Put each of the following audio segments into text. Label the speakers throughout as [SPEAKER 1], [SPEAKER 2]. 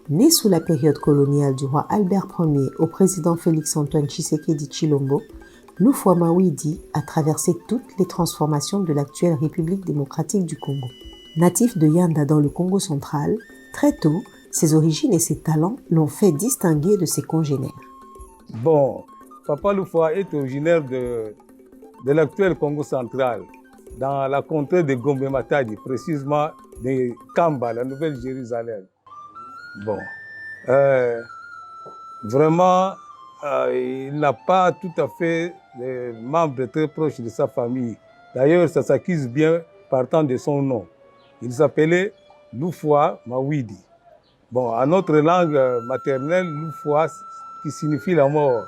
[SPEAKER 1] Né sous la période coloniale du roi Albert Ier au président Félix-Antoine Tshisekedi Tshilombo, Lufwa Mawidy a traversé toutes les transformations de l'actuelle République démocratique du Congo. Natif de Yanda dans le Congo central, très tôt, ses origines et ses talents l'ont fait distinguer de ses congénères.
[SPEAKER 2] Bon, Papa Lufwa est originaire de l'actuel Congo central, dans la contrée de Gombe Matadi, précisément de Kamba, la Nouvelle-Jérusalem. Bon, vraiment, il n'a pas tout à fait des membres très proches de sa famille. D'ailleurs, ça s'acquise bien partant de son nom. Il s'appelait Lufwa Mawidy. Bon, en notre langue maternelle, Lufwa, qui signifie la mort.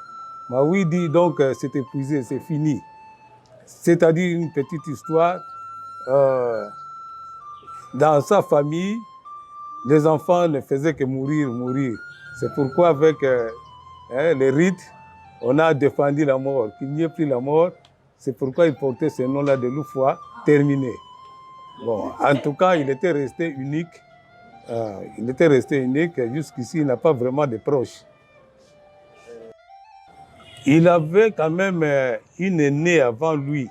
[SPEAKER 2] Mawidy, donc, c'est épuisé, c'est fini. C'est-à-dire une petite histoire. Dans sa famille, les enfants ne faisaient que mourir. C'est pourquoi avec les rites, on a défendu la mort, qu'il n'y ait plus la mort. C'est pourquoi il portait ce nom-là de Lufwa, terminé. Bon, en tout cas, il était resté unique. Jusqu'ici, il n'a pas vraiment de proches. Il avait quand même une aînée avant lui.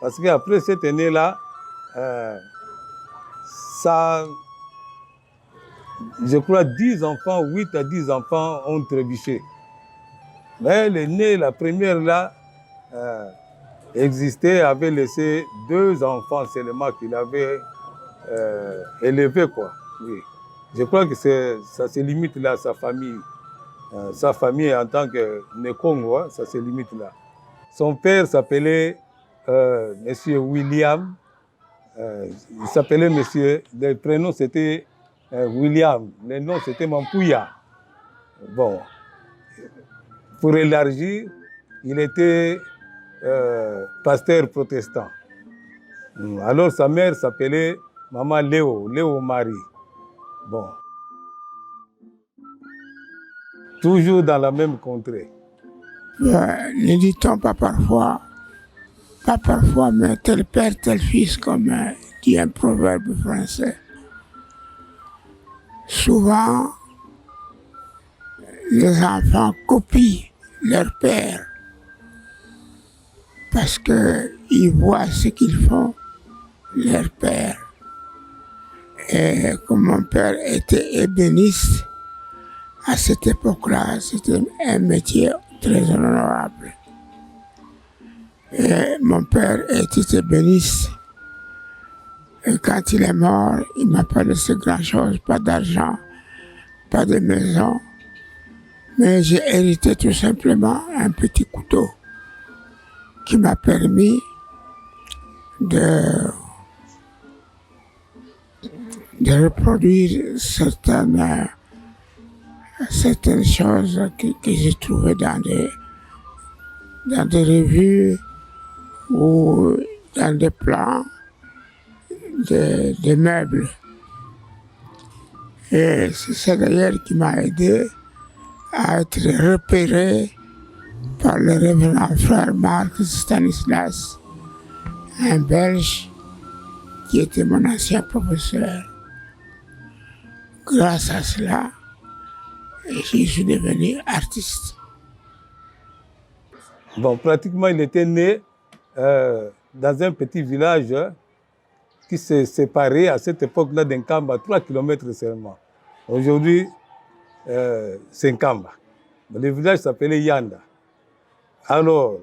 [SPEAKER 2] Parce qu'après cette aînée-là, je crois 10 enfants, 8 à 10 enfants ont trébuché. Mais l'aînée, la première là, existait, avait laissé 2 enfants seulement qu'il avait élevés, quoi. Oui. Je crois que ça se limite là, sa famille. Sa famille en tant que Nekongo, hein, ça se limite là. Son père s'appelait Monsieur William. Il s'appelait Monsieur, le prénom c'était William, le nom c'était Mampouya. Bon, pour élargir, il était pasteur protestant. Alors sa mère s'appelait Maman Léo Marie. Bon. Toujours dans la même contrée.
[SPEAKER 3] Ne dit-on pas parfois, mais tel père, tel fils, comme dit un proverbe français. Souvent, les enfants copient leur père parce qu'ils voient ce qu'ils font, leur père. Et comme mon père était ébéniste, à cette époque-là, c'était un métier très honorable. Et mon père était ébéniste. Et quand il est mort, il ne m'a pas laissé grand-chose, pas d'argent, pas de maison. Mais j'ai hérité tout simplement un petit couteau qui m'a permis de reproduire certaines choses que j'ai trouvées dans des revues ou dans des plans de meubles. Et c'est ça d'ailleurs qui m'a aidé à être repéré par le révérend frère Marc Stanislas, un Belge qui était mon ancien professeur. Grâce à cela, je suis devenu artiste.
[SPEAKER 2] Bon, pratiquement, il était né dans un petit village qui s'est séparé à cette époque-là d'Nkamba, 3 km seulement. Aujourd'hui, c'est Nkamba. Le village s'appelait Yanda. Alors,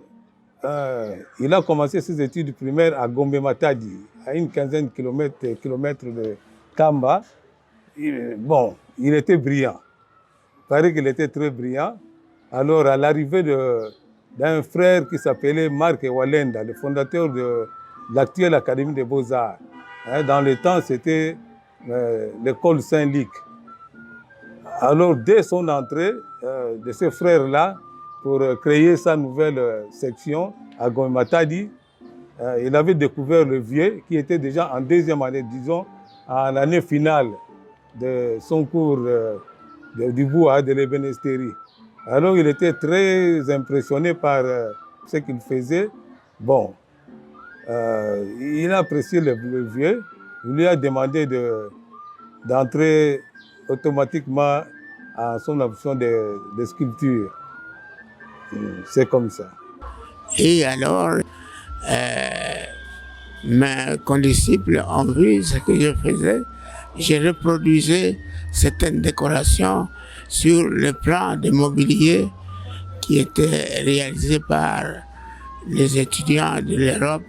[SPEAKER 2] il a commencé ses études primaires à Gombe Matadi, à une quinzaine de kilomètres de Kamba. Bon, il était brillant. Il paraît qu'il était très brillant. Alors, à l'arrivée d'un frère qui s'appelait Marc Walenda, le fondateur de l'actuelle Académie des Beaux-Arts. Dans le temps, c'était l'école Saint-Luc. Alors, dès son entrée de ce frère-là, pour créer sa nouvelle section à Gombe Matadi, il avait découvert le vieux qui était déjà en deuxième année, disons, en année finale de son cours du bois, de l'ébénisterie. Alors, il était très impressionné par ce qu'il faisait. Bon, il a apprécié le vieux. Il lui a demandé d'entrer automatiquement à son option de sculpture. C'est comme ça.
[SPEAKER 3] Et alors, mes condisciples ont vu ce que je faisais. Je reproduisais certaines décorations sur le plan de mobilier qui était réalisé par les étudiants de l'Europe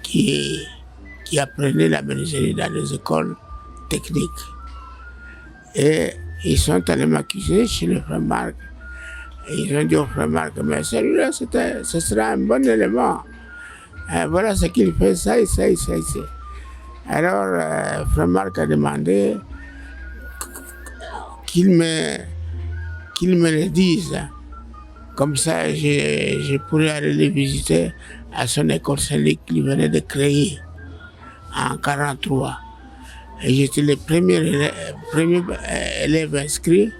[SPEAKER 3] qui apprenaient la menuiserie dans les écoles techniques. Et ils sont allés m'accuser chez le frère Marc. Et ils ont dit au frère Marc, mais celui-là, ce sera un bon élément. Voilà ce qu'il fait, ça et ça et ça et ça. Alors, frère Marc a demandé qu'il me le dise. Comme ça, je pourrais aller les visiter à son école Saint-Luc qu'il venait de créer en 1943. Et j'étais le premier élève inscrit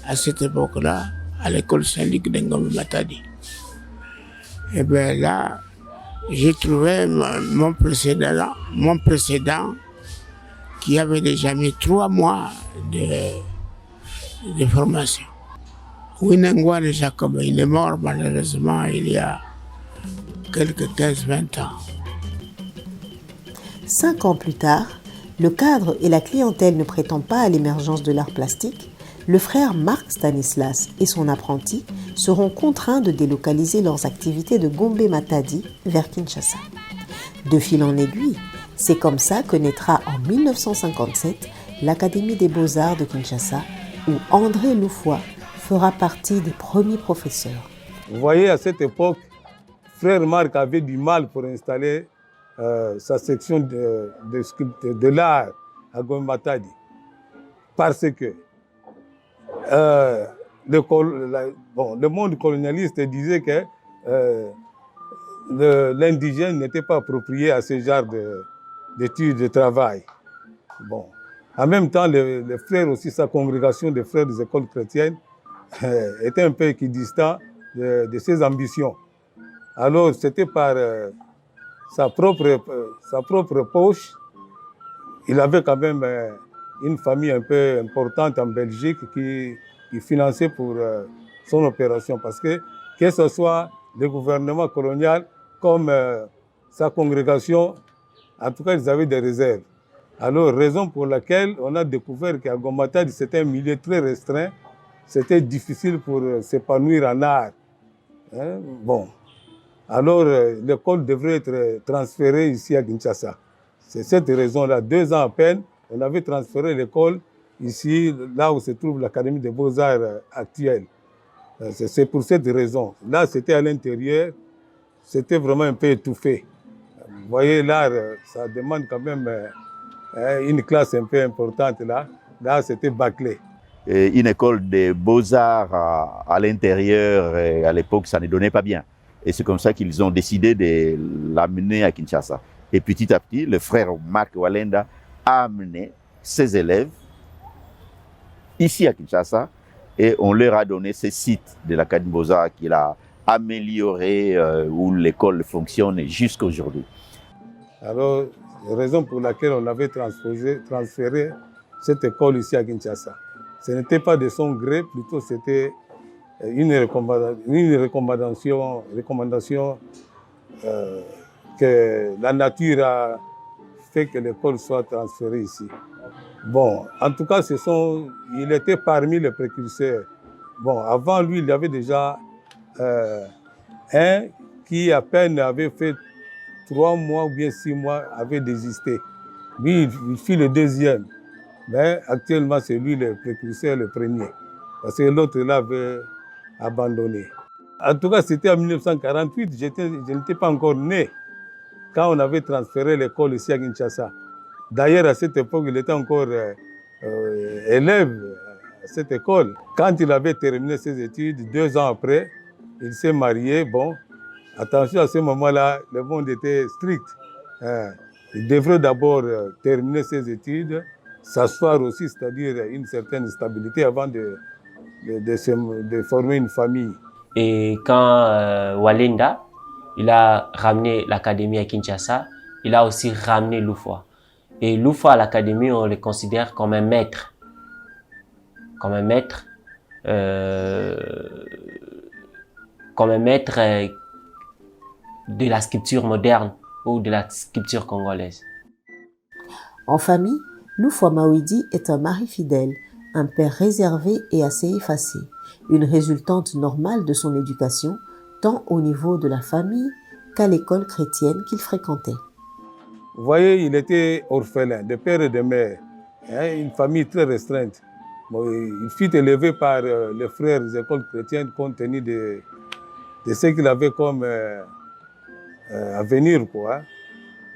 [SPEAKER 3] à cette époque-là à l'école Saint-Luc de Ngombe Matadi. Et bien là, j'ai trouvé mon précédent qui avait déjà mis 3 mois de formation. Winangwane Jacob, il est mort malheureusement il y a quelques 15-20 ans.
[SPEAKER 1] 5 ans plus tard, le cadre et la clientèle ne prétendent pas à l'émergence de l'art plastique, le frère Marc Stanislas et son apprenti seront contraints de délocaliser leurs activités de Ngombe Matadi vers Kinshasa. De fil en aiguille, c'est comme ça que naîtra en 1957 l'Académie des Beaux-Arts de Kinshasa, où André Loufoua fera partie des premiers professeurs.
[SPEAKER 2] Vous voyez, à cette époque, frère Marc avait du mal pour installer sa section de l'art à Ngombe Matadi. Parce que le monde colonialiste disait que l'indigène n'était pas approprié à ce genre d'études, de travail. Bon. En même temps, les frères aussi, sa congrégation de frères des écoles chrétiennes était un peu équidistant de ses ambitions. Alors, c'était par sa propre poche. Il avait quand même une famille un peu importante en Belgique qui finançait pour son opération. Parce que ce soit le gouvernement colonial comme sa congrégation, en tout cas, ils avaient des réserves. Alors, raison pour laquelle on a découvert qu'à Ngombe Matadi, c'était un milieu très restreint. C'était difficile pour s'épanouir en art. Hein? Bon. Alors, l'école devrait être transférée ici à Kinshasa. C'est cette raison-là. 2 ans à peine, on avait transféré l'école ici, là où se trouve l'Académie des Beaux-Arts actuelle. C'est pour cette raison. Là, c'était à l'intérieur, c'était vraiment un peu étouffé. Vous voyez, l'art, ça demande quand même une classe un peu importante là. Là, c'était bâclé.
[SPEAKER 4] Une école de beaux-arts à l'intérieur, à l'époque, ça ne donnait pas bien. Et c'est comme ça qu'ils ont décidé de l'amener à Kinshasa. Et petit à petit, le frère Marc Walenda a amené ses élèves ici à Kinshasa et on leur a donné ce site de l'Académie des Beaux-Arts qu'il a amélioré, où l'école fonctionne jusqu'à aujourd'hui.
[SPEAKER 2] Alors, raison pour laquelle on avait transféré cette école ici à Kinshasa. Ce n'était pas de son gré, plutôt c'était une recommandation que la nature a fait que l'école soit transférée ici. Bon, en tout cas, il était parmi les précurseurs. Bon, avant lui, il y avait déjà un qui à peine avait fait 3 mois ou bien 6 mois, avait désisté. Lui, il fit le deuxième. Mais actuellement, c'est lui le précurseur, le premier. Parce que l'autre là avait abandonné. En tout cas, c'était en 1948, je n'étais pas encore né quand on avait transféré l'école ici à Kinshasa. D'ailleurs, à cette époque, il était encore élève à cette école. Quand il avait terminé ses études, 2 ans après, il s'est marié. Bon, attention, à ce moment-là, le monde était strict. Il devrait d'abord terminer ses études, s'asseoir aussi, c'est-à-dire une certaine stabilité avant de former une famille.
[SPEAKER 5] Et quand Walenda, il a ramené l'académie à Kinshasa, il a aussi ramené Loufoua. Et Loufoua à l'académie, on le considère comme un maître. comme un maître, de la sculpture moderne ou de la sculpture congolaise.
[SPEAKER 1] En famille, Loufoua Mawidi est un mari fidèle, un père réservé et assez effacé, une résultante normale de son éducation, tant au niveau de la famille qu'à l'école chrétienne qu'il fréquentait.
[SPEAKER 2] Vous voyez, il était orphelin de père et de mère, hein, une famille très restreinte. Bon, il fut élevé par les frères des écoles chrétiennes compte tenu de ce qu'il avait comme avenir, quoi.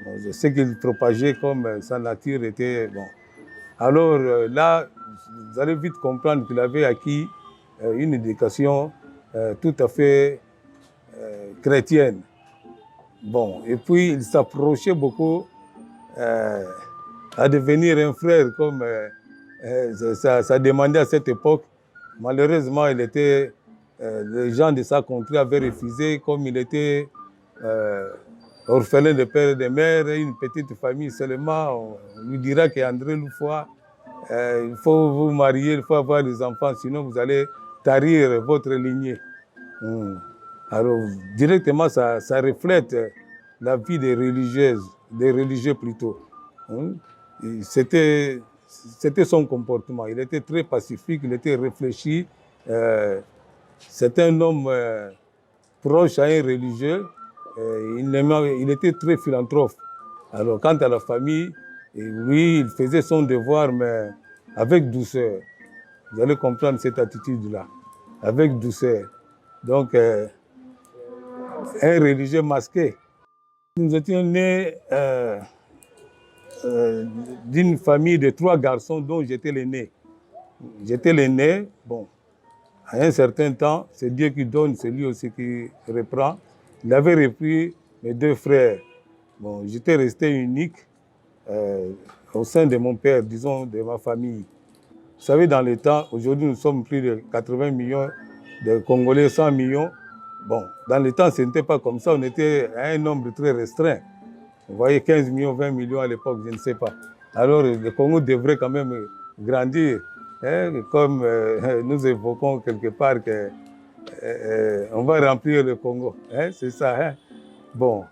[SPEAKER 2] Bon, de ce qu'il propageait comme sa nature était bon. Alors là, vous allez vite comprendre qu'il avait acquis une éducation tout à fait chrétienne. Bon, et puis il s'approchait beaucoup à devenir un frère comme ça demandait à cette époque. Malheureusement, les gens de sa contrée avaient refusé, comme il était orphelin de père et de mère, et une petite famille seulement. On lui dira qu'André Loufoua, il faut vous marier, il faut avoir des enfants, sinon vous allez tarir votre lignée. Alors, directement, ça reflète la vie des religieux plutôt. C'était son comportement. Il était très pacifique, il était réfléchi. C'est un homme proche à un religieux. Il était très philanthrope. Alors, quant à la famille, lui, il faisait son devoir, mais avec douceur. Vous allez comprendre cette attitude-là, avec douceur. Donc, un religieux masqué. Nous étions nés d'une famille de 3 garçons dont j'étais l'aîné. J'étais l'aîné, bon, à un certain temps, c'est Dieu qui donne, c'est lui aussi qui reprend. Il avait repris mes 2 frères. Bon, j'étais resté unique au sein de mon père, disons, de ma famille. Vous savez, dans le temps, aujourd'hui, nous sommes plus de 80 millions de Congolais, 100 millions. Bon, dans le temps, ce n'était pas comme ça, on était à un nombre très restreint. Vous voyez, 15 millions, 20 millions à l'époque, je ne sais pas. Alors, le Congo devrait quand même grandir, hein, comme nous évoquons quelque part qu'on va remplir le Congo. Hein, c'est ça. Hein. Bon,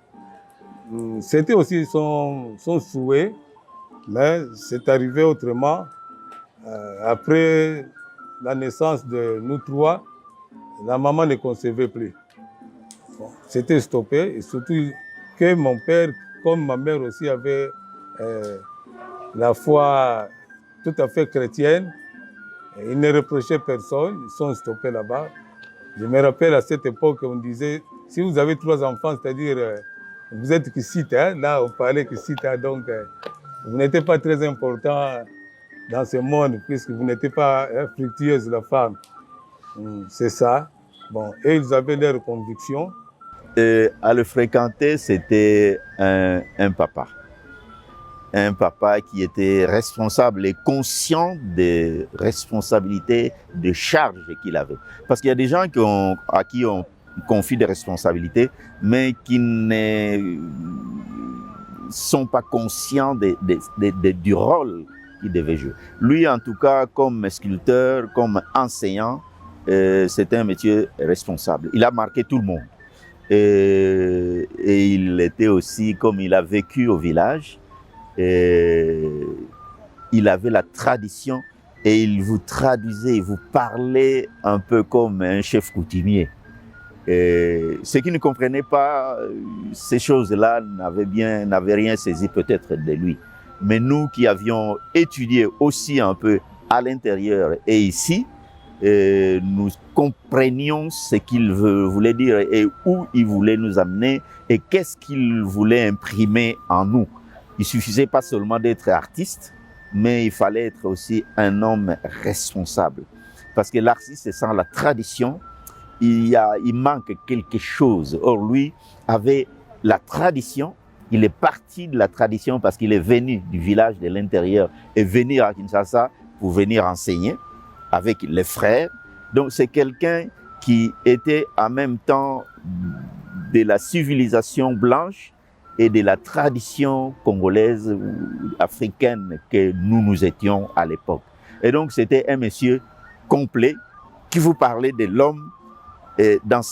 [SPEAKER 2] c'était aussi son souhait, mais c'est arrivé autrement. Après la naissance de nous 3, la maman ne concevait plus. Bon, c'était stoppé, et surtout que mon père, comme ma mère aussi, avait la foi tout à fait chrétienne. Ils ne reprochaient personne, ils sont stoppés là-bas. Je me rappelle à cette époque, on disait, si vous avez 3 enfants, c'est-à-dire vous êtes Kisite, hein? Là on parlait Kisite, hein? Donc vous n'étiez pas très important dans ce monde, puisque vous n'étiez pas fructueuse, la femme. C'est ça. Bon, et ils avaient leurs convictions.
[SPEAKER 4] À le fréquenter, c'était un papa. Un papa qui était responsable et conscient des responsabilités, des charges qu'il avait. Parce qu'il y a des gens à qui on confie des responsabilités, mais qui ne sont pas conscients du rôle qu'il devait jouer. Lui, en tout cas, comme sculpteur, comme enseignant, c'était un métier responsable. Il a marqué tout le monde. Et il était aussi, comme il a vécu au village, il avait la tradition et il vous traduisait, il vous parlait un peu comme un chef coutumier. Ceux qui ne comprenaient pas ces choses-là n'avaient rien saisi peut-être de lui. Mais nous qui avions étudié aussi un peu à l'intérieur et ici, nous comprenions ce qu'il voulait dire et où il voulait nous amener et qu'est-ce qu'il voulait imprimer en nous. Il suffisait pas seulement d'être artiste, mais il fallait être aussi un homme responsable. Parce que l'artiste, sans la tradition, il manque quelque chose. Or, lui avait la tradition. Il est parti de la tradition parce qu'il est venu du village de l'intérieur et venu à Kinshasa pour venir enseigner avec les frères. Donc, c'est quelqu'un qui était en même temps de la civilisation blanche et de la tradition congolaise ou africaine que nous étions à l'époque. Et donc, c'était un monsieur complet qui vous parlait de l'homme dans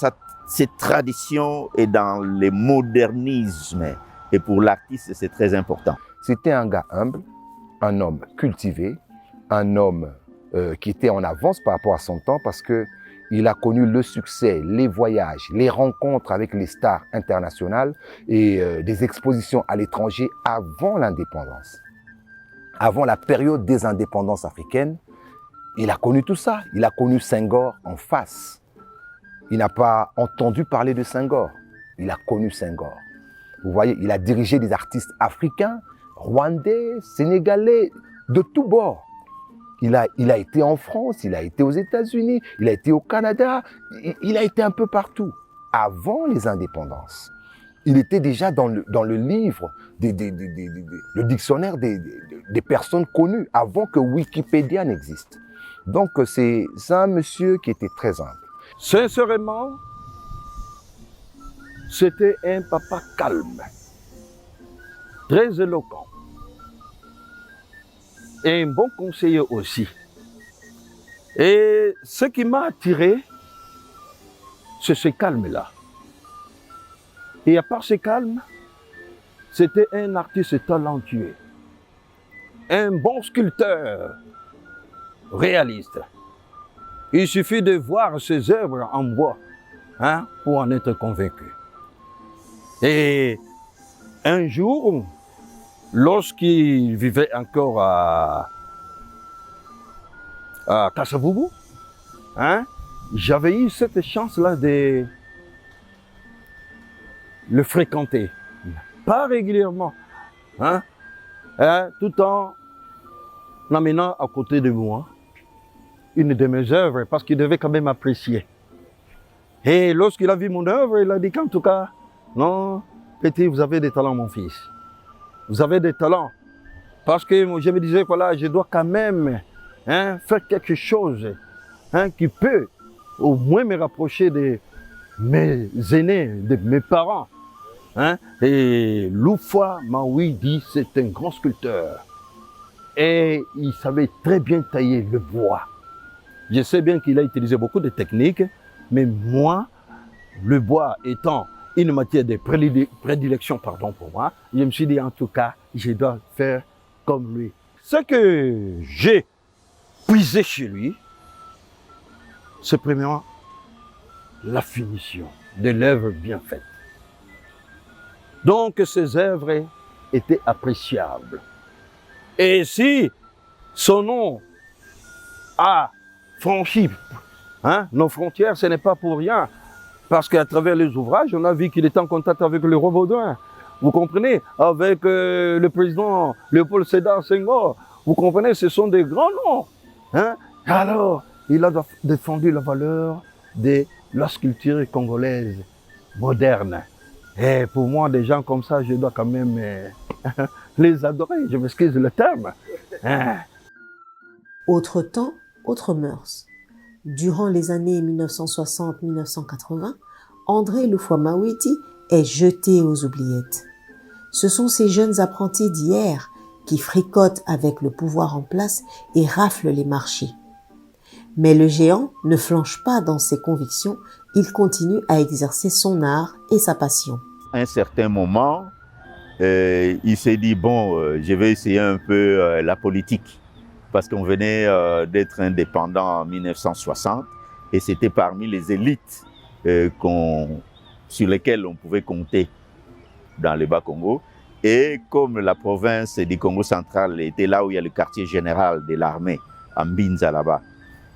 [SPEAKER 4] ses traditions et dans le modernisme. Et pour l'artiste, c'est très important.
[SPEAKER 6] C'était un gars humble, un homme cultivé, un homme qui était en avance par rapport à son temps parce qu'il a connu le succès, les voyages, les rencontres avec les stars internationales et des expositions à l'étranger avant l'indépendance. Avant la période des indépendances africaines, il a connu tout ça. Il a connu Senghor en face. Il n'a pas entendu parler de Senghor. Il a connu Senghor. Vous voyez, il a dirigé des artistes africains, rwandais, sénégalais, de tous bords. Il a été en France, il a été aux États-Unis, il a été au Canada, il a été un peu partout. Avant les indépendances, il était déjà dans le livre, le dictionnaire des personnes connues, avant que Wikipédia n'existe. Donc c'est un monsieur qui était très humble.
[SPEAKER 7] Sincèrement, c'était un papa calme, très éloquent et un bon conseiller aussi. Et ce qui m'a attiré, c'est ce calme-là. Et à part ce calme, c'était un artiste talentueux, un bon sculpteur, réaliste. Il suffit de voir ses œuvres en bois pour en être convaincu. Et un jour, lorsqu'il vivait encore à Kasavubu, j'avais eu cette chance-là de le fréquenter. Pas régulièrement, tout en l'amenant à côté de moi une de mes œuvres, parce qu'il devait quand même apprécier. Et lorsqu'il a vu mon œuvre, il a dit qu'en tout cas, non, petit, vous avez des talents, mon fils. Vous avez des talents. Parce que je me disais, voilà, je dois quand même faire quelque chose qui peut au moins me rapprocher de mes aînés, de mes parents. Et Loufa Maui dit, c'est un grand sculpteur. Et il savait très bien tailler le bois. Je sais bien qu'il a utilisé beaucoup de techniques, mais moi, le bois étant une matière de prédilection pour moi, je me suis dit en tout cas, je dois faire comme lui. Ce que j'ai puisé chez lui, c'est premièrement la finition de l'œuvre bien faite. Donc ces œuvres étaient appréciables. Et si son nom a franchi nos frontières, ce n'est pas pour rien. Parce qu'à travers les ouvrages, on a vu qu'il était en contact avec le roi Baudouin. Vous comprenez? Avec le président Léopold Sédar Senghor. Vous comprenez? Ce sont des grands noms. Alors, il a défendu la valeur de la sculpture congolaise moderne. Et pour moi, des gens comme ça, je dois quand même les adorer. Je m'excuse le terme.
[SPEAKER 1] Autre temps, autres mœurs. Durant les années 1960-1980, André Loufoua-Mawidi est jeté aux oubliettes. Ce sont ces jeunes apprentis d'hier qui fricotent avec le pouvoir en place et raflent les marchés. Mais le géant ne flanche pas dans ses convictions, il continue à exercer son art et sa passion.
[SPEAKER 4] À un certain moment, il s'est dit, bon, je vais essayer un peu la politique. Parce qu'on venait d'être indépendant en 1960 et c'était parmi les élites sur lesquelles on pouvait compter dans le Bas-Congo. Et comme la province du Congo central était là où il y a le quartier général de l'armée, à Mbinza là-bas,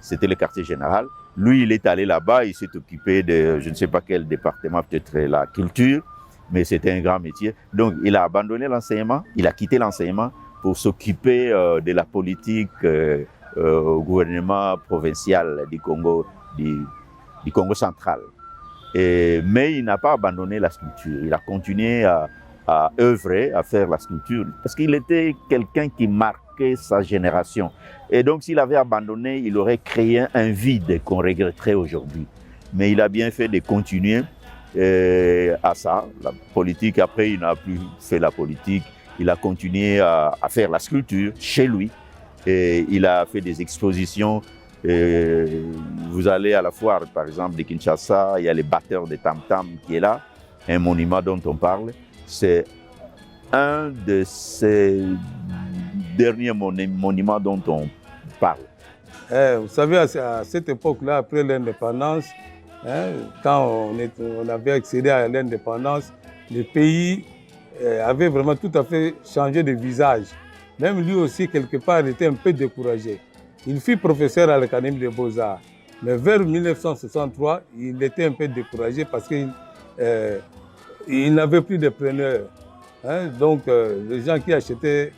[SPEAKER 4] c'était le quartier général. Lui, il est allé là-bas, il s'est occupé de, je ne sais pas quel département, peut-être la culture, mais c'était un grand métier. Donc, il a abandonné l'enseignement, il a quitté l'enseignement pour s'occuper de la politique au gouvernement provincial du Congo central. Mais il n'a pas abandonné la sculpture, il a continué à œuvrer, à faire la sculpture, parce qu'il était quelqu'un qui marquait sa génération. Et donc s'il avait abandonné, il aurait créé un vide qu'on regretterait aujourd'hui. Mais il a bien fait de continuer à ça, la politique. Après, il n'a plus fait la politique. Il a continué à faire la sculpture chez lui. Et il a fait des expositions Et vous allez à la foire, par exemple, de Kinshasa, il y a les batteurs de tam-tam qui est là, un monument dont on parle. C'est un de ces derniers monuments dont on parle.
[SPEAKER 2] Vous savez, à cette époque-là, après l'indépendance, quand on avait accédé à l'indépendance, le pays avait vraiment tout à fait changé de visage. Même lui aussi, quelque part, était un peu découragé. Il fut professeur à l'Académie des Beaux-Arts. Mais vers 1963, il était un peu découragé parce qu'il n'avait plus de preneurs. Donc, les gens qui achetaient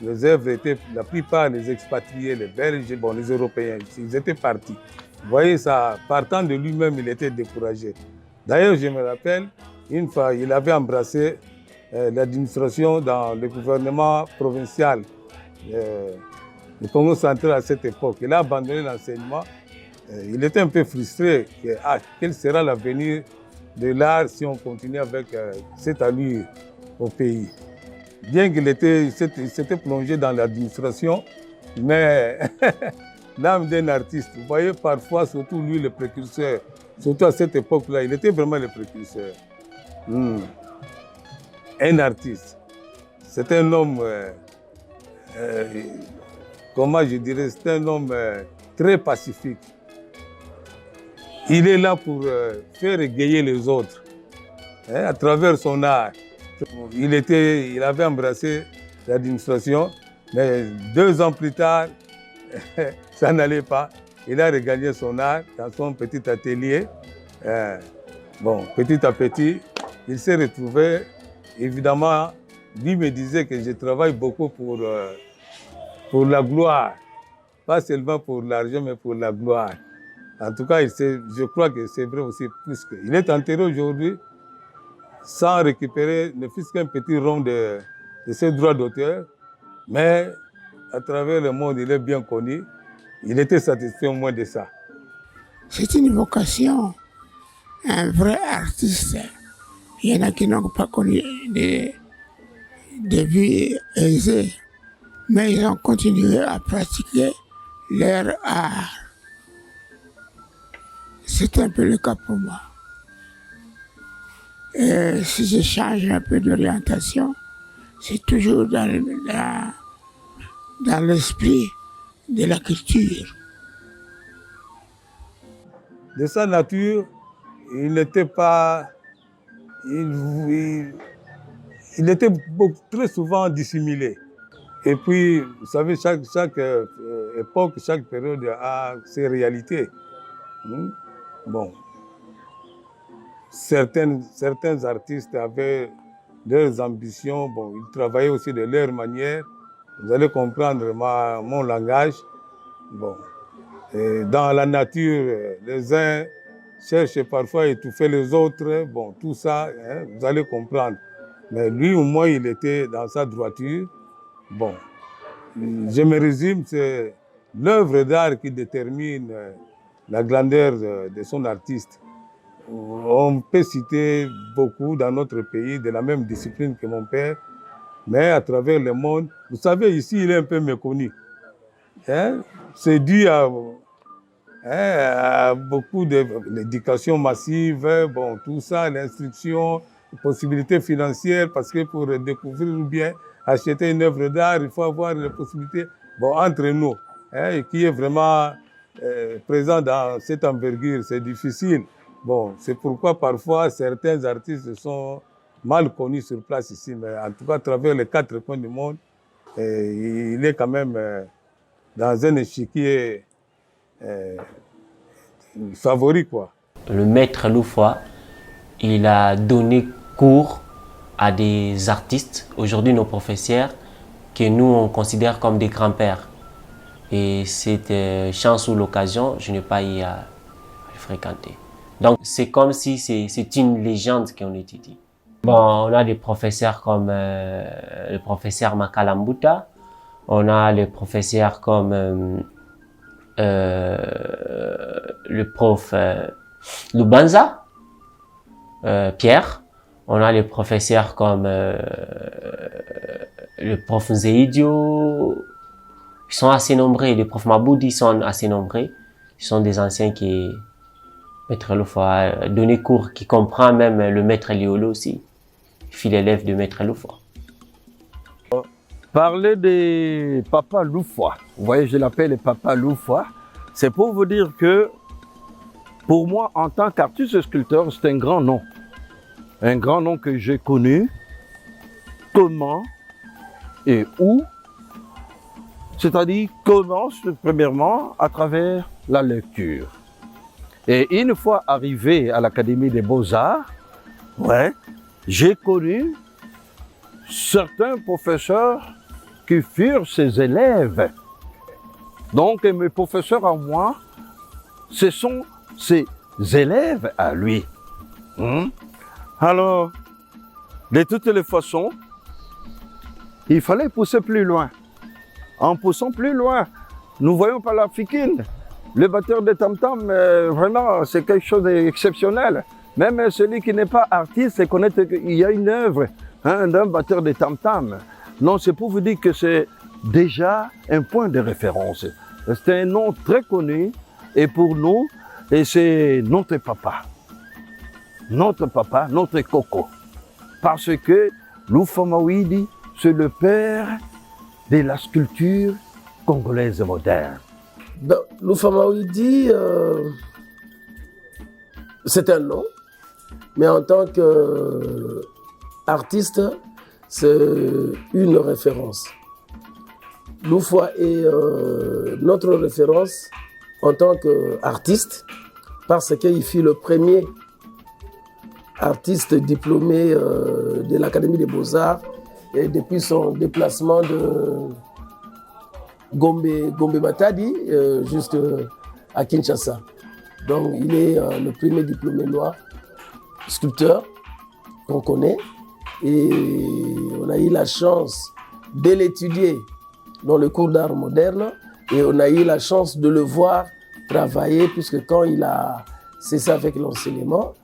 [SPEAKER 2] les œuvres étaient la plupart les expatriés, les Belges, bon, les Européens. Ils étaient partis. Vous voyez, ça, partant de lui-même, il était découragé. D'ailleurs, je me rappelle, une fois, il avait embrassé l'administration dans le gouvernement provincial. Le Congo central à cette époque. Il a abandonné l'enseignement. Il était un peu frustré. Quel sera l'avenir de l'art si on continue avec cette allure au pays? Bien qu'il s'était plongé dans l'administration, mais l'âme d'un artiste. Vous voyez, parfois, surtout lui, le précurseur, surtout à cette époque-là, il était vraiment le précurseur. Un artiste. C'est un homme... comment je dirais, c'est un homme très pacifique. Il est là pour faire égayer les autres à travers son art. Il avait embrassé l'administration, mais 2 ans plus tard, ça n'allait pas. Il a regagné son art dans son petit atelier. Bon, petit à petit, il s'est retrouvé. Évidemment, lui me disait que je travaille beaucoup pour la gloire. Pas seulement pour l'argent, mais pour la gloire. En tout cas, je crois que c'est vrai aussi plus que. Il est enterré aujourd'hui sans récupérer ne fût-ce qu'un petit rond de ses droits d'auteur. Mais à travers le monde, il est bien connu. Il était satisfait au moins de ça.
[SPEAKER 3] C'est une vocation. Un vrai artiste. Il y en a qui n'ont pas connu des vies aisées, mais ils ont continué à pratiquer leur art. C'est un peu le cas pour moi. Et si je change un peu d'orientation, c'est toujours dans l'esprit de la culture.
[SPEAKER 2] De sa nature, il n'était pas... Il était très souvent dissimulé. Et puis, vous savez, chaque époque, chaque période a ses réalités. Bon, certains artistes avaient leurs ambitions, bon, ils travaillaient aussi de leur manière. Vous allez comprendre mon langage. Bon, et dans la nature, les uns cherchent parfois à étouffer les autres. Bon, tout ça, vous allez comprendre. Mais lui, au moins, il était dans sa droiture. Bon, je me résume, c'est l'œuvre d'art qui détermine la grandeur de son artiste. On peut citer beaucoup dans notre pays de la même discipline que mon père, mais à travers le monde, vous savez, ici, il est un peu méconnu. C'est dû à beaucoup d'éducation massive, bon, tout ça, l'instruction, les possibilités financières, parce que pour découvrir ou bien acheter une œuvre d'art, il faut avoir les possibilités, bon, entre nous, qui est vraiment présent dans cette envergure, c'est difficile. Bon, c'est pourquoi parfois certains artistes sont mal connus sur place ici, mais en tout cas à travers les 4 coins du monde, il est quand même dans un échiquier favori, quoi.
[SPEAKER 5] Le maître Loufoua, il a donné cours à des artistes, aujourd'hui nos professeurs, que nous on considère comme des grands-pères. Et cette chance ou l'occasion, je n'ai pas eu à le fréquenter. Donc c'est comme si c'est une légende qu'on étudie. Bon, on a des professeurs comme le professeur Makalambuta, on a les professeurs comme le prof Lubanza, Pierre, on a les professeurs comme le prof Nzeidio, ils sont assez nombreux, les profs Maboudi sont assez nombreux. Ce sont des anciens qui, Maître Loufoua a donné cours, qui comprend même le Maître Liolo aussi, fil élève de Maître Loufoua.
[SPEAKER 7] Parler de Papa Loufoua, vous voyez, je l'appelle Papa Loufoua, c'est pour vous dire que pour moi, en tant qu'artiste sculpteur, c'est un grand nom. Un grand nom que j'ai connu. Comment et où? C'est-à-dire, comment, premièrement, à travers la lecture. Et une fois arrivé à l'Académie des Beaux-Arts, ouais, j'ai connu certains professeurs qui furent ses élèves. Donc, mes professeurs à moi, ce sont ses élèves à lui. Alors, de toutes les façons, il fallait pousser plus loin. En poussant plus loin, nous voyons par la Fikine, le batteur de tam-tam, vraiment, c'est quelque chose d'exceptionnel. Même celui qui n'est pas artiste connaît qu'il y a une œuvre d'un batteur de tam-tam. Non, c'est pour vous dire que c'est déjà un point de référence. C'est un nom très connu et pour nous, et c'est notre papa, notre coco. Parce que Loufoua Mawidi, c'est le père de la sculpture congolaise moderne.
[SPEAKER 8] Ben, Loufoua Mawidi, c'est un nom, mais en tant qu'artiste, c'est une référence. Loufoua est notre référence en tant qu'artiste, parce qu'il fut le premier artiste diplômé de l'Académie des Beaux-Arts et depuis son déplacement de Gombe Matadi, juste à Kinshasa. Donc il est le premier diplômé noir, sculpteur qu'on connaît, et on a eu la chance de l'étudier dans le cours d'art moderne et on a eu la chance de le voir travailler puisque quand il a cessé avec l'enseignement,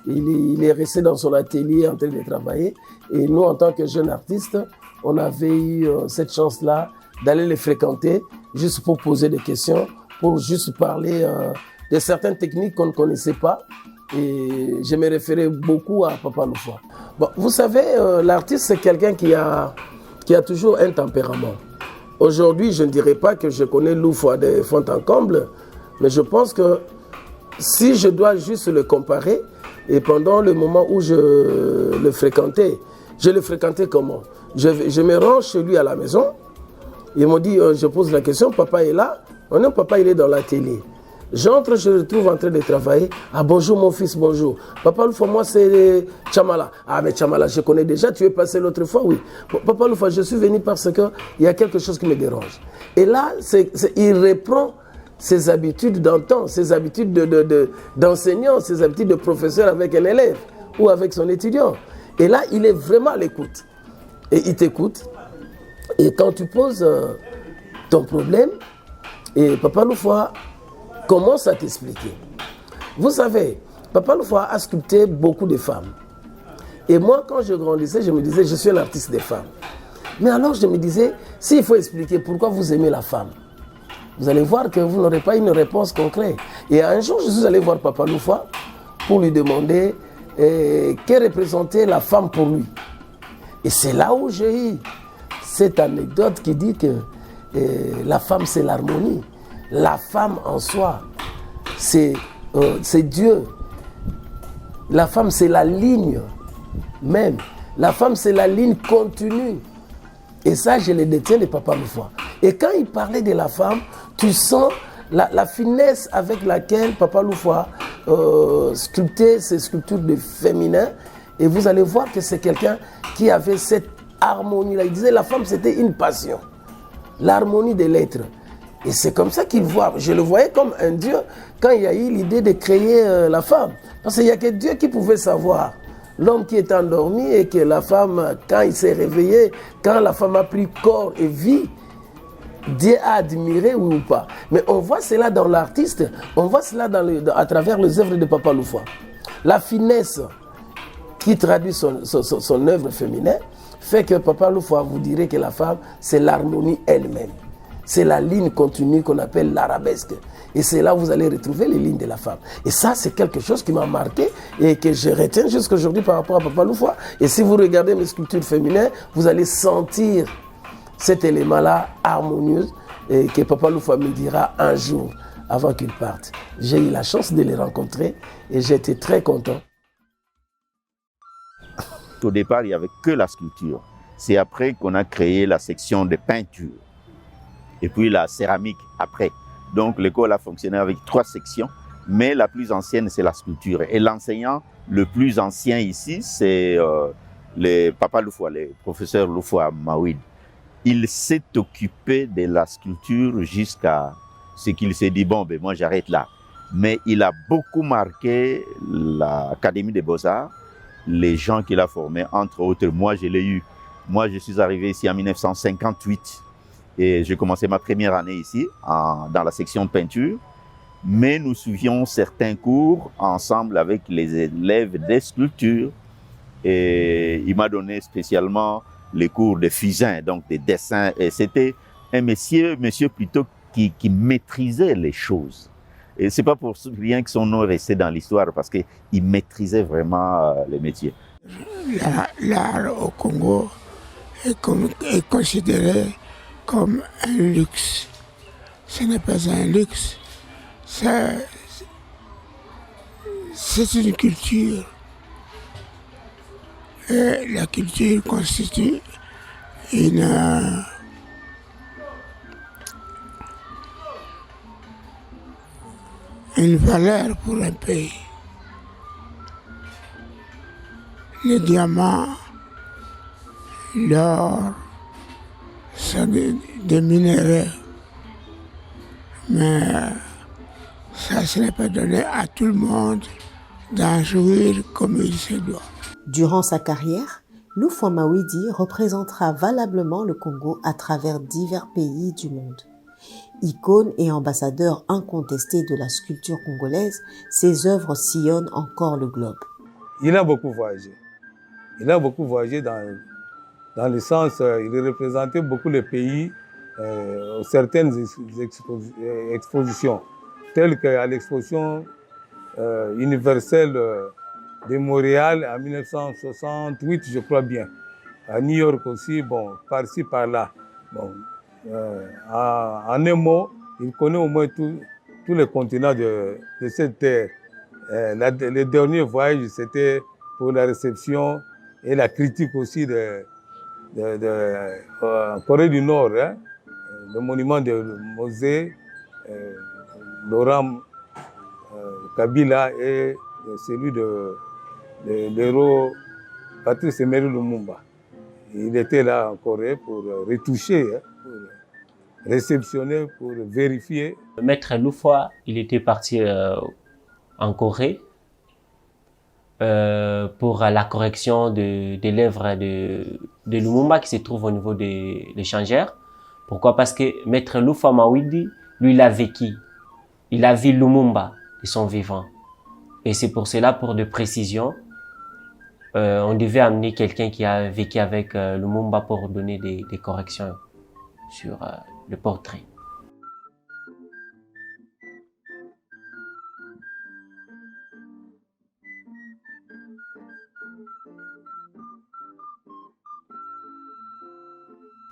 [SPEAKER 8] il est resté dans son atelier en train de travailler et nous en tant que jeunes artistes, on avait eu cette chance-là d'aller les fréquenter juste pour poser des questions, pour juste parler de certaines techniques qu'on ne connaissait pas. Et je me référais beaucoup à Papa Loufoua. Bon, vous savez, l'artiste, c'est quelqu'un qui a toujours un tempérament. Aujourd'hui, je ne dirais pas que je connais Loufoua de fond en comble, mais je pense que si je dois juste le comparer, et pendant le moment où je le fréquentais comment? Je me rends chez lui à la maison, il m'a dit, je pose la question, papa est là? Non, papa il est dans l'atelier. J'entre, je le trouve en train de travailler. Ah bonjour mon fils, bonjour. Papa Loufoua, moi c'est Chamala. Ah mais Chamala, je connais déjà, tu es passé l'autre fois, oui. Bon, Papa Loufoua, je suis venu parce qu'il y a quelque chose qui me dérange. Et là, il reprend ses habitudes d'antan, ses habitudes d'enseignant, ses habitudes de professeur avec un élève ou avec son étudiant. Et là, il est vraiment à l'écoute. Et il t'écoute. Et quand tu poses ton problème, et Papa Loufoua commence à t'expliquer. Vous savez, Papa Loufoua a sculpté beaucoup de femmes. Et moi, quand je grandissais, je me disais, je suis un artiste des femmes. Mais alors, je me disais, s'il faut expliquer pourquoi vous aimez la femme, vous allez voir que vous n'aurez pas une réponse concrète. Et un jour, je suis allé voir Papa Loufoua pour lui demander que représentait la femme pour lui. Et c'est là où j'ai eu cette anecdote qui dit que la femme, c'est l'harmonie. La femme en soi, c'est Dieu. La femme, c'est la ligne même. La femme, c'est la ligne continue. Et ça, je le détiens de Papa Loufoua. Et quand il parlait de la femme, tu sens la finesse avec laquelle Papa Loufoua sculptait ses sculptures de féminin. Et vous allez voir que c'est quelqu'un qui avait cette harmonie-là. Il disait la femme, c'était une passion. L'harmonie de l'être. Et c'est comme ça qu'il voit. Je le voyais comme un Dieu quand il y a eu l'idée de créer la femme. Parce qu'il n'y a que Dieu qui pouvait savoir. L'homme qui est endormi et que la femme, quand il s'est réveillé, quand la femme a pris corps et vie, Dieu a admiré ou pas. Mais on voit cela dans l'artiste, on voit cela à travers les œuvres de Papa Loufoua. La finesse qui traduit son œuvre féminine fait que Papa Loufoua vous dirait que la femme, c'est l'harmonie elle-même. C'est la ligne continue qu'on appelle l'arabesque. Et c'est là où vous allez retrouver les lignes de la femme. Et ça, c'est quelque chose qui m'a marqué et que je retiens jusqu'à aujourd'hui par rapport à Papa Loufoua. Et si vous regardez mes sculptures féminines, vous allez sentir cet élément-là harmonieux et que Papa Loufoua me dira un jour avant qu'il parte. J'ai eu la chance de les rencontrer et j'étais très content.
[SPEAKER 4] Au départ, il n'y avait que la sculpture. C'est après qu'on a créé la section de peinture et puis la céramique après. Donc l'école a fonctionné avec 3 sections, mais la plus ancienne, c'est la sculpture. Et l'enseignant le plus ancien ici, c'est le Papa Loufoua, le professeur Loufoua Mawid. Il s'est occupé de la sculpture jusqu'à ce qu'il s'est dit, bon, ben moi j'arrête là. Mais il a beaucoup marqué l'Académie des Beaux-Arts, les gens qu'il a formés, entre autres, moi je l'ai eu. Moi je suis arrivé ici en 1958 et j'ai commencé ma première année ici, dans la section de peinture. Mais nous suivions certains cours ensemble avec les élèves des sculptures. Et il m'a donné spécialement les cours de fusain, donc des dessins. Et c'était un monsieur plutôt qui maîtrisait les choses. Et ce n'est pas pour rien que son nom est resté dans l'histoire, parce qu'il maîtrisait vraiment les métiers.
[SPEAKER 3] L'art au Congo est considéré comme un luxe. Ce n'est pas un luxe, c'est une culture. Et la culture constitue une valeur pour un pays. Les diamants, l'or, sont des minéraux. Mais ça, ce n'est pas donné à tout le monde d'en jouir comme il se doit.
[SPEAKER 1] Durant sa carrière, Loufoua Mawidi représentera valablement le Congo à travers divers pays du monde. Icône et ambassadeur incontesté de la sculpture congolaise, ses œuvres sillonnent encore le globe.
[SPEAKER 2] Il a beaucoup voyagé. Il a beaucoup voyagé dans le sens, il représentait beaucoup les pays aux certaines expositions, telles qu'à l'exposition universelle de Montréal en 1968, je crois bien. À New York aussi, bon, par-ci, par-là. Bon, en un mot, il connaît au moins tous les continents de cette terre. Le dernier voyage, c'était pour la réception et la critique aussi de Corée du Nord, hein, le monument de Mosée, Laurent Kabila et celui de l'héros Patrice Emery Lumumba. Il était là en Corée pour retoucher, hein, pour réceptionner, pour vérifier.
[SPEAKER 5] Maître Loufoua, il était parti en Corée pour la correction des lèvres de Lumumba qui se trouve au niveau des changères. Pourquoi? Parce que Maître Loufoua Mawidi, lui, il a vécu. Il a vu Lumumba de son vivant. Et c'est pour cela, pour de précisions, on devait amener quelqu'un qui a vécu avec Lumumba pour donner des corrections sur le portrait.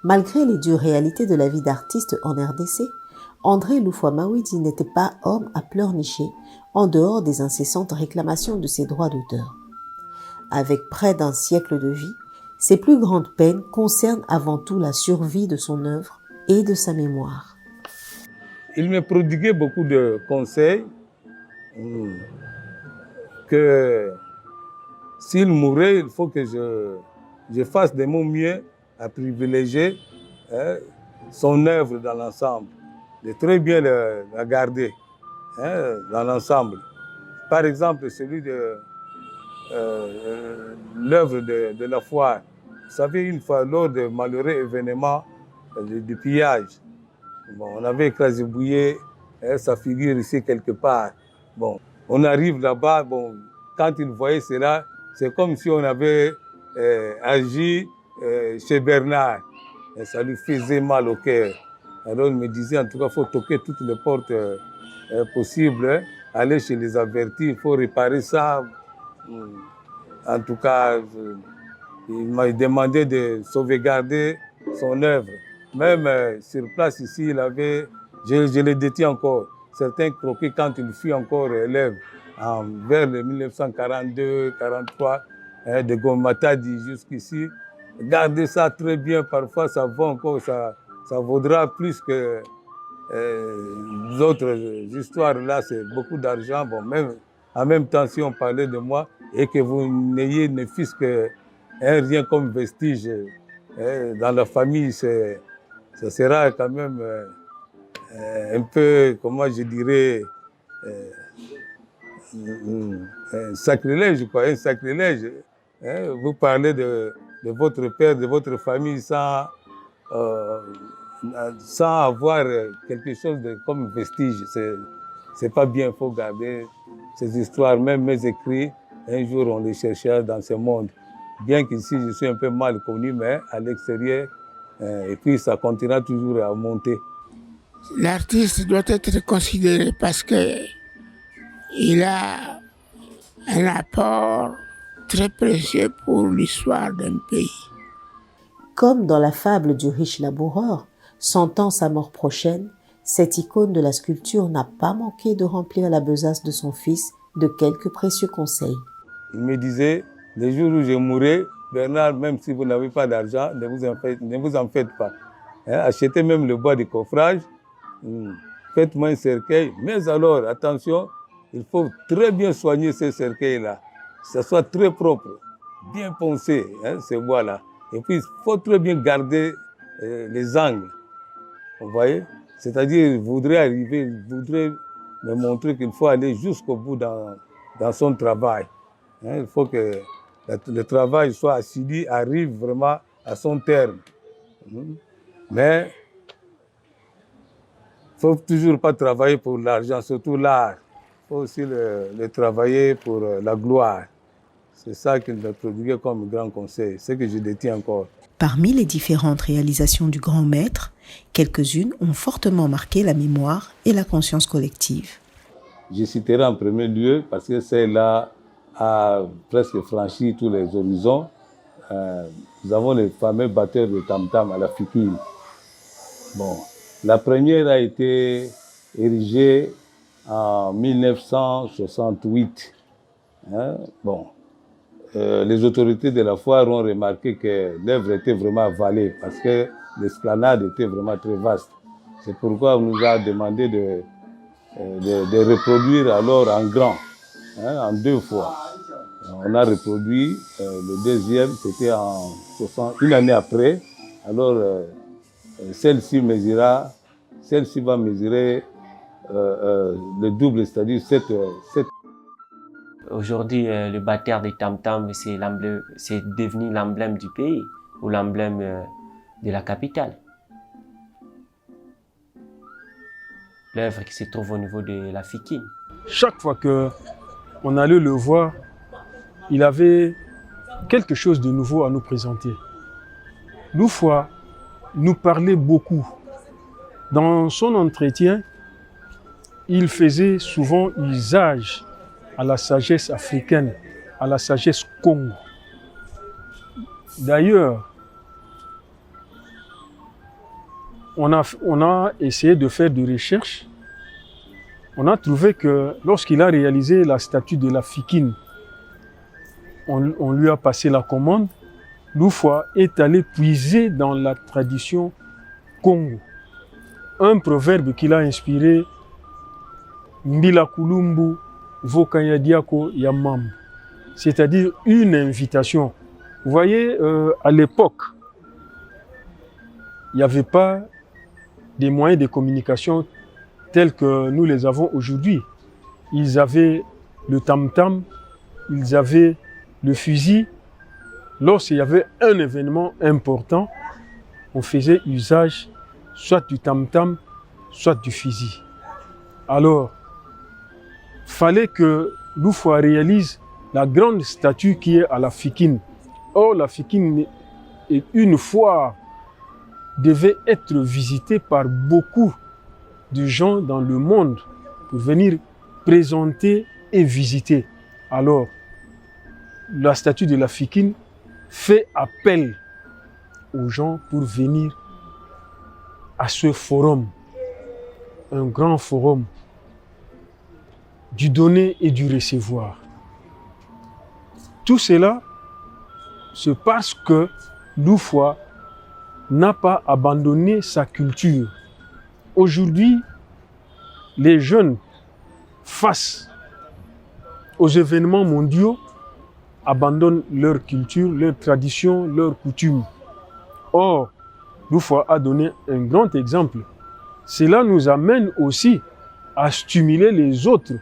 [SPEAKER 1] Malgré les dures réalités de la vie d'artiste en RDC, André Loufoua Mawidi n'était pas homme à pleurnicher en dehors des incessantes réclamations de ses droits d'auteur. Avec près d'un siècle de vie, ses plus grandes peines concernent avant tout la survie de son œuvre et de sa mémoire.
[SPEAKER 2] Il me prodiguait beaucoup de conseils que s'il mourait, il faut que je fasse de mon mieux à privilégier son œuvre dans l'ensemble, de très bien la garder dans l'ensemble. Par exemple, celui de l'œuvre de la foire. Vous savez, une fois, lors de malheureux événements du pillage, bon, on avait écrasé Bouillet, sa figure ici quelque part. Bon, on arrive là-bas, bon, quand il voyait cela, c'est comme si on avait agi chez Bernard. Et ça lui faisait mal au cœur. Alors il me disait en tout cas, il faut toquer toutes les portes possibles, aller chez les avertis, il faut réparer ça. En tout cas, il m'a demandé de sauvegarder son œuvre. Même sur place ici, il avait, je le détiens encore, certains croquis quand il fut encore élève, vers le 1942-43, de Gomatadi jusqu'ici. Gardez ça très bien, parfois ça vaut encore, ça vaudra plus que d'autres histoires. Là, c'est beaucoup d'argent. Bon, même, en même temps, si on parlait de moi et que vous n'ayez ne fût-ce qu'un rien comme vestige dans la famille, ça sera quand même un peu, comment je dirais, un sacrilège, quoi, un sacrilège. Vous parlez de votre père, de votre famille sans avoir quelque chose comme vestige. C'est pas bien, il faut garder ces histoires. Même mes écrits, un jour on les cherchait dans ce monde. Bien qu'ici je suis un peu mal connu, mais à l'extérieur, et puis ça continuera toujours à monter.
[SPEAKER 3] L'artiste doit être considéré parce qu'il a un apport très précieux pour l'histoire d'un pays.
[SPEAKER 1] Comme dans la fable du riche laboureur, sentant sa mort prochaine, cette icône de la sculpture n'a pas manqué de remplir la besace de son fils de quelques précieux conseils.
[SPEAKER 2] Il me disait, le jour où je mourrai, Bernard, même si vous n'avez pas d'argent, ne vous en faites pas. Achetez même le bois de coffrage, faites-moi un cercueil. Mais alors, attention, il faut très bien soigner ces cercueils-là. Que ça soit très propre, bien poncé, ces bois-là. Et puis, il faut très bien garder les angles. Vous voyez? C'est-à-dire, il voudrait me montrer qu'il faut aller jusqu'au bout dans son travail. Il faut que le travail soit assidu, arrive vraiment à son terme. Mais il ne faut toujours pas travailler pour l'argent, surtout l'art. Il faut aussi le travailler pour la gloire. C'est ça qu'il m'a prodigué comme grand conseil, ce que je détiens encore.
[SPEAKER 1] Parmi les différentes réalisations du grand maître, quelques-unes ont fortement marqué la mémoire et la conscience collective.
[SPEAKER 2] Je citerai en premier lieu, parce que celle-là a presque franchi tous les horizons. Nous avons les fameux batteurs de tam-tam à la Fikine. Bon, la première a été érigée en 1968. Les autorités de la foire ont remarqué que l'œuvre était vraiment avalée parce que l'esplanade était vraiment très vaste. C'est pourquoi on nous a demandé de reproduire alors en grand, en 2 fois. On a reproduit le deuxième, c'était une année après. Alors, celle-ci va mesurer le double, c'est-à-dire 7.
[SPEAKER 5] Aujourd'hui, le batteur des tam-tam, c'est devenu l'emblème du pays ou l'emblème de la capitale. L'œuvre qui se trouve au niveau de la Fikine.
[SPEAKER 9] Chaque fois qu'on allait le voir, il avait quelque chose de nouveau à nous présenter. Loufoua nous parlait beaucoup. Dans son entretien, il faisait souvent usage à la sagesse africaine, à la sagesse Congo. D'ailleurs, on a essayé de faire des recherches. On a trouvé que lorsqu'il a réalisé la statue de la Fikine, on lui a passé la commande. Loufoua est allé puiser dans la tradition Congo. Un proverbe qu'il a inspiré, Mbila Kulumbu, Vokanyadiako Yamam, c'est-à-dire une invitation. Vous voyez, à l'époque, il n'y avait pas des moyens de communication tels que nous les avons aujourd'hui. Ils avaient le tam-tam, ils avaient le fusil. Lorsqu'il y avait un événement important, on faisait usage soit du tam-tam, soit du fusil. Alors, fallait que Loufoua réalise la grande statue qui est à la Fikine. Or, la Fikine est une foire devait être visité par beaucoup de gens dans le monde pour venir présenter et visiter. Alors, la statue de la Fikine fait appel aux gens pour venir à ce forum, un grand forum du donner et du recevoir. Tout cela, c'est parce que Loufoua n'a pas abandonné sa culture. Aujourd'hui, les jeunes, face aux événements mondiaux, abandonnent leur culture, leur tradition, leurs coutumes. Or, Loufoua a donné un grand exemple. Cela nous amène aussi à stimuler les autres,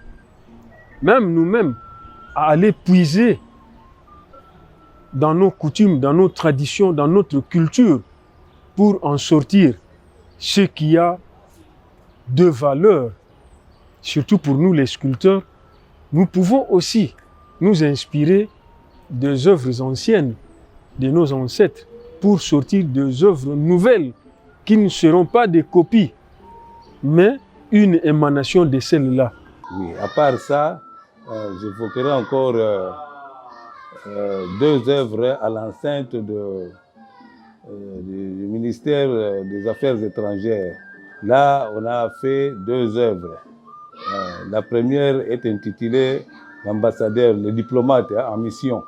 [SPEAKER 9] même nous-mêmes, à aller puiser dans nos coutumes, dans nos traditions, dans notre culture, pour en sortir ce qui a de valeur. Surtout pour nous les sculpteurs, nous pouvons aussi nous inspirer des œuvres anciennes de nos ancêtres pour sortir des œuvres nouvelles qui ne seront pas des copies, mais une émanation de celles-là.
[SPEAKER 2] Oui, à part ça, j'évoquerai encore deux œuvres à l'enceinte du ministère des Affaires étrangères. Là, on a fait deux œuvres. La première est intitulée l'ambassadeur, le diplomate en mission.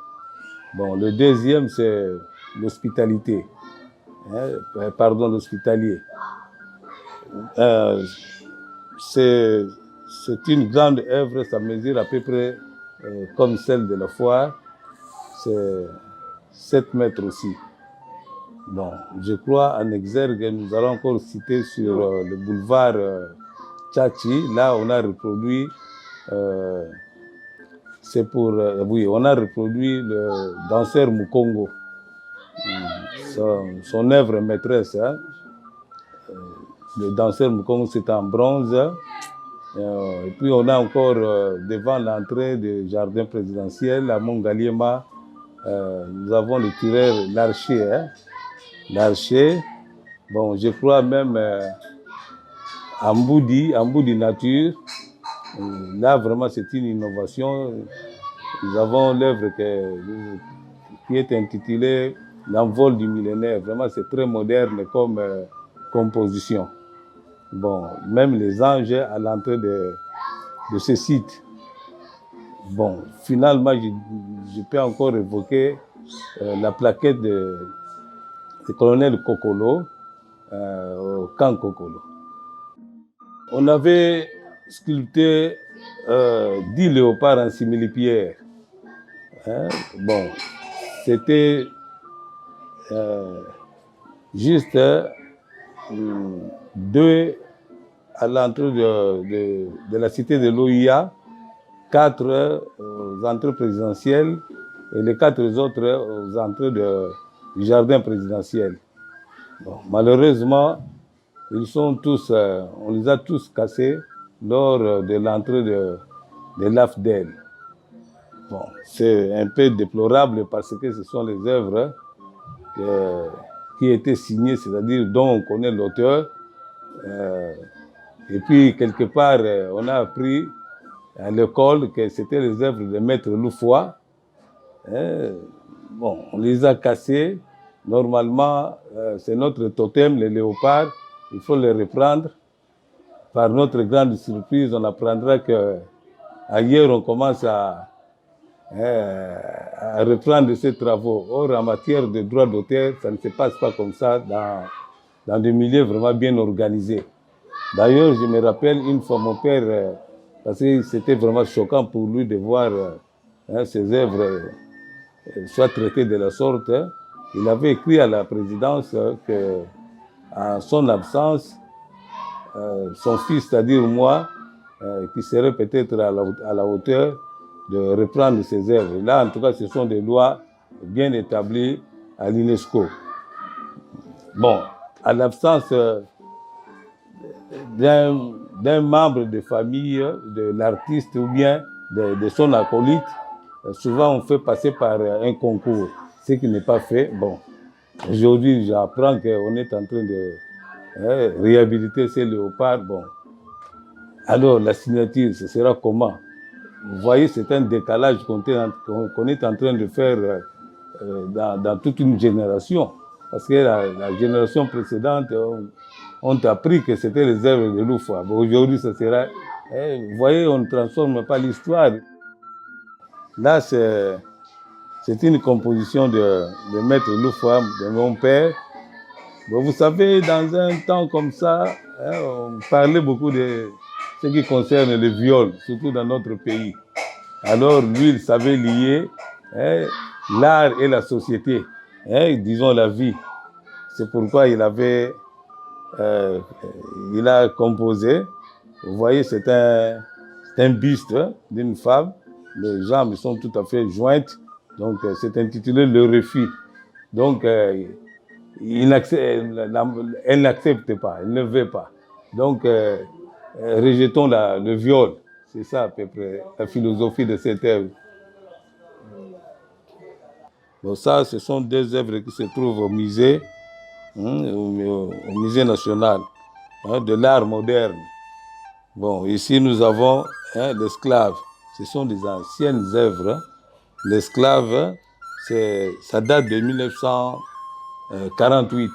[SPEAKER 2] Bon, le deuxième, c'est l'hospitalité. Pardon, l'hospitalier. C'est une grande œuvre, ça mesure à peu près comme celle de la foire. C'est 7 mètres aussi. Bon, je crois en exergue, nous allons encore citer sur le boulevard Tchachi. Là, on a reproduit, on a reproduit le danseur Mukongo, son œuvre maîtresse. Le danseur Mukongo, c'est en bronze. Et puis on a encore devant l'entrée du jardin présidentiel à Mongaliema, nous avons le tireur, l'archer. L'archer, bon, je crois même en Boudi Nature. Là, vraiment, c'est une innovation. Nous avons l'œuvre qui est intitulée L'envol du millénaire. Vraiment, c'est très moderne comme composition. Bon, même les anges à l'entrée de ce site. Bon, finalement, je peux encore évoquer la plaquette de colonel Kokolo au camp Kokolo. On avait sculpté 10 léopards en simili-pierre. Bon, c'était juste deux à l'entrée de la cité de l'OIA, 4 aux entrées présidentielles et les 4 autres aux entrées du jardin présidentiel. Bon, malheureusement, on les a tous cassés lors de l'entrée de l'AFDEL. Bon, c'est un peu déplorable parce que ce sont les œuvres qui étaient signées, c'est-à-dire dont on connaît l'auteur. Et puis, quelque part, on a appris à l'école que c'était les œuvres de Maître Loufoua. Bon, on les a cassés. Normalement, c'est notre totem, les léopards. Il faut les reprendre. Par notre grande surprise, on apprendra qu'ailleurs, on commence à reprendre ces travaux. Or, en matière de droit d'auteur, ça ne se passe pas comme ça dans des milieux vraiment bien organisés. D'ailleurs, je me rappelle une fois mon père, parce que c'était vraiment choquant pour lui de voir ses œuvres soit traitées de la sorte. Il avait écrit à la présidence que, en son absence, son fils, c'est-à-dire moi, qui serait peut-être à la hauteur de reprendre ses œuvres. Là, en tout cas, ce sont des lois bien établies à l'UNESCO. Bon, à l'absence d'un membre de famille de l'artiste ou bien de son acolyte, souvent on fait passer par un concours, ce qui n'est pas fait. Bon, Aujourd'hui, j'apprends qu'on est en train de réhabiliter ces léopards. Bon. Alors, la signature, ce sera comment? Vous voyez, c'est un décalage qu'on est en train de faire dans toute une génération. Parce que la génération précédente ont appris que c'était les œuvres de Loufoua. Bon, aujourd'hui, ce sera... vous voyez, on ne transforme pas l'histoire. Là, c'est une composition de Maître Loufoua, de mon père. Bon, vous savez, dans un temps comme ça, on parlait beaucoup de ce qui concerne le viol, surtout dans notre pays. Alors, lui, il savait lier l'art et la société, disons la vie. C'est pourquoi il a composé. Vous voyez, c'est un buste d'une femme. Les jambes sont tout à fait jointes. Donc, c'est intitulé Le Refus. Donc, elle n'accepte pas, elle ne veut pas. Donc, rejetons le viol. C'est ça à peu près la philosophie de cette œuvre. Bon, ça, ce sont deux œuvres qui se trouvent au musée, au musée national de l'art moderne. Bon, ici nous avons l'esclave. Ce sont des anciennes œuvres. L'esclave, ça date de 1948.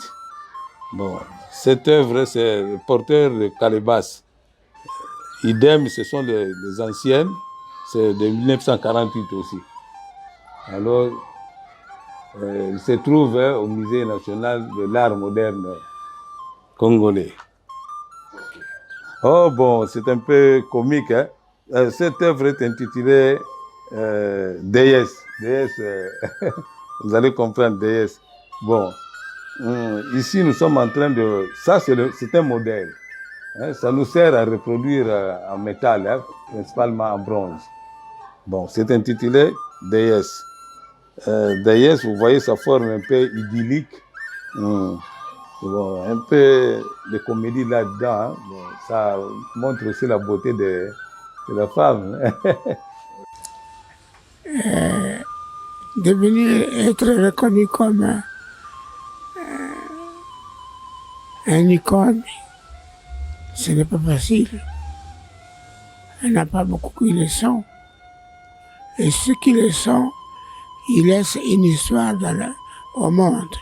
[SPEAKER 2] Bon, cette œuvre, c'est le porteur de Calebas. Idem, ce sont les anciennes, c'est de 1948 aussi. Alors, il se trouve au Musée national de l'art moderne congolais. Oh bon, c'est un peu comique. Hein? Cette œuvre est intitulée Déesse. Déesse, vous allez comprendre, Déesse. Bon, ici nous sommes en train de... Ça, c'est un modèle. Ça nous sert à reproduire en métal, principalement en bronze. Bon, c'est intitulé Déesse. Déesse, vous voyez sa forme un peu idyllique. Bon, un peu de comédie là-dedans. Hein. Bon, ça montre aussi la beauté de la femme.
[SPEAKER 3] Devenir, être reconnu comme un icône, ce n'est pas facile. Il n'y en a pas beaucoup qui le sont. Et ceux qui le sont, ils laissent une histoire au monde.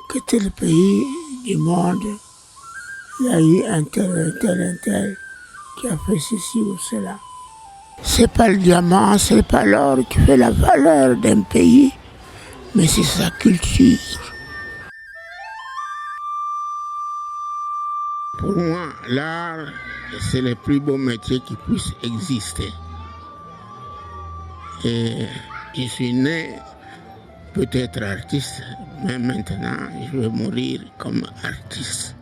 [SPEAKER 3] Que tel pays du monde, il y a eu un tel qui a fait ceci ou cela. C'est pas le diamant, c'est pas l'or qui fait la valeur d'un pays, mais c'est sa culture. Pour moi, l'art, c'est le plus beau métier qui puisse exister. Et je suis né peut-être artiste, mais maintenant je vais mourir comme artiste.